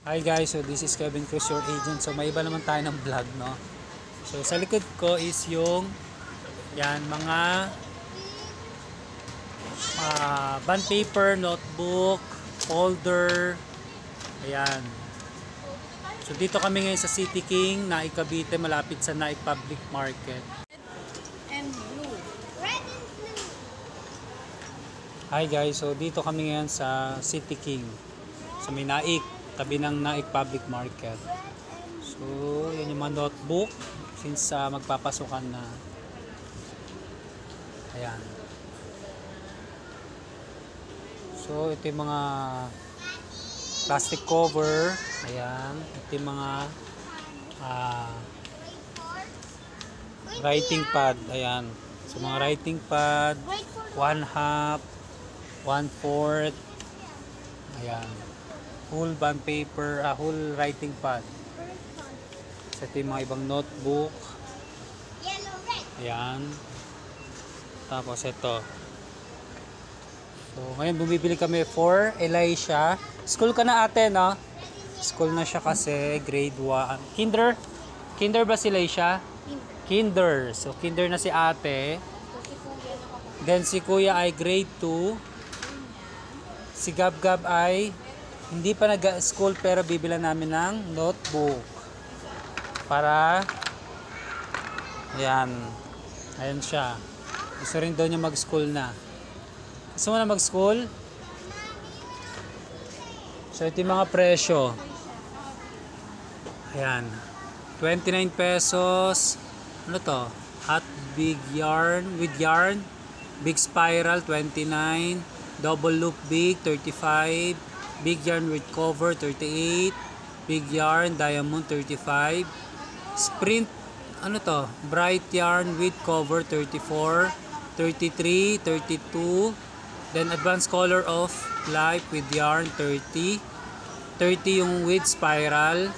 Hi guys, so this is Kevin Cruz, your agent. So may iba naman tayo ng vlog, no? So sa likod ko is yung yan, mga bond paper, notebook, folder. Ayan. So dito kami ngayon sa City King, Naik Cavite, malapit sa Naik Public Market. And blue. Red and blue. Hi guys, so dito kami ngayon sa City King. So may Naik, tabi ng Naik Public Market. So yan yung mga notebook since magpapasukan na. Ayan. So ito yung mga plastic cover. Ayan. Ito yung mga writing pad. Ayan. So mga writing pad, 1/2, 1/4. Ayan. Whole bond paper, whole writing pad. So ito yung mga ibang notebook. Ayan. Tapos ito. So ngayon bumibili kami for Elisha. School ka na ate, no? School na siya kasi grade 1. Kinder ba si Elisha? Kinder. So kinder na si ate. Then si kuya ay grade 2. Si Gab-Gab ay hindi pa nag-school pero bibilan namin ng notebook. Para ayan. Ayan siya. Gusto rin daw niya mag-school na. Gusto mo na mag-school? So ito yung mga presyo. Ayan. 29 pesos. Ano to? Hot big yarn with yarn. Big spiral 29. Double loop big 35. Big yarn with cover 38. Big yarn diamond 35. Sprint ano to? Bright yarn with cover 34. 33, 32. Then advanced color of life with yarn 30. 30 yung with spiral.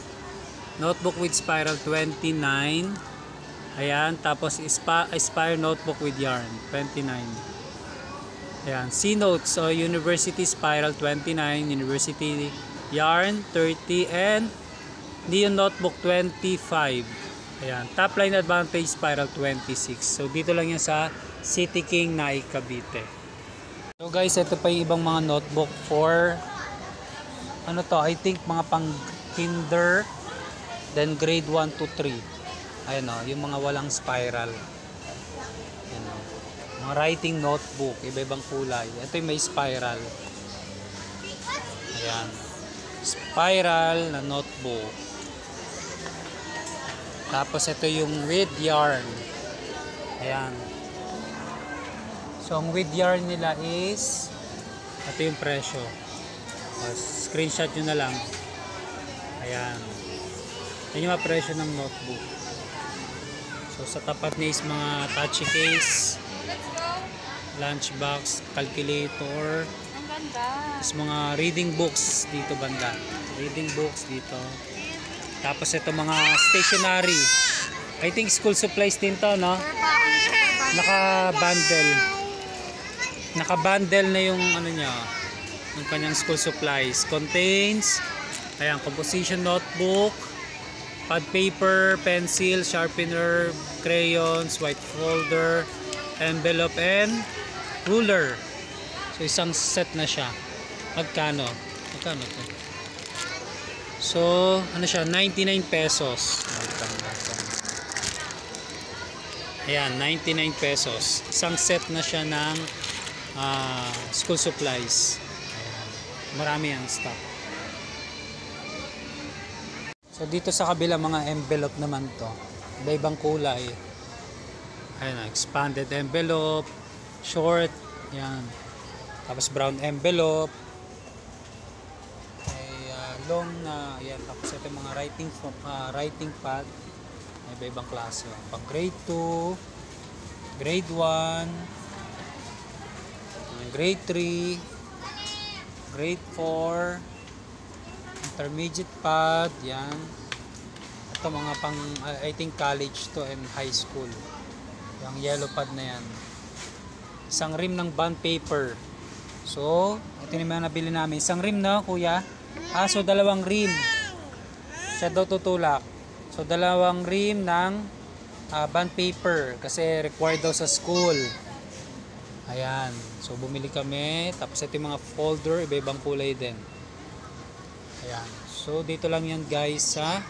Notebook with spiral 29. Ayan, tapos Aspire notebook with yarn 29. Ayan, C-Notes, so University Spiral 29, University Yarn 30, and Neon Notebook 25. Ayan, Top Line Advantage Spiral 26. So dito lang yan sa City King, Naik Cavite. So guys, ito pa yung ibang mga notebook for ano to, I think mga pang kinder, then grade 1 to 3. Ayan o, yung mga walang spiral. Ayan o. Mga writing notebook, iba-ibang kulay. Ito yung may spiral. Ayan. Spiral na notebook. Tapos ito yung with yarn. Ayan. So ang with yarn nila is ito yung presyo. Screenshot nyo na lang. Ayan. Yan yung mga presyo ng notebook. So sa tapat niya is mga touchy case, lunchbox, calculator. Ang ganda. Tapos mga reading books dito banda. Reading books dito. Tapos ito mga stationery. I think school supplies din to, no? Naka-bundle. Naka-bundle na yung ano niya, yung kanyang school supplies. Contains, ayan, composition notebook, pad paper, pencil, sharpener, crayons, white folder, envelope, and ruler. So isang set na siya. Magkano? Magkano to? So ano siya, 99 pesos. Ayan, 99 pesos. Isang set na siya ng school supplies. Ayan. Marami ang stock. So dito sa kabila mga envelope naman to. Iba-ibang kulay. Ayan, expanded envelope, short, yan. Tapos brown envelope. Ay long na, yan. Tapos ito mga writing pad. Iba-ibang klase. Pang grade 2, grade 1, grade 3, grade 4, intermediate pad, yan. Ito mga pang, I think college to and high school. Yung yellow pad na yan. Isang rim ng bond paper. So, ito naman nabili namin. Isang rim na, kuya. So dalawang rim. Siya daw tutulak. So, dalawang rim ng bond paper kasi required daw sa school. Ayan. So, bumili kami. Tapos ito yung mga folder, iba-ibang kulay din. Ayan. So, dito lang yan guys sa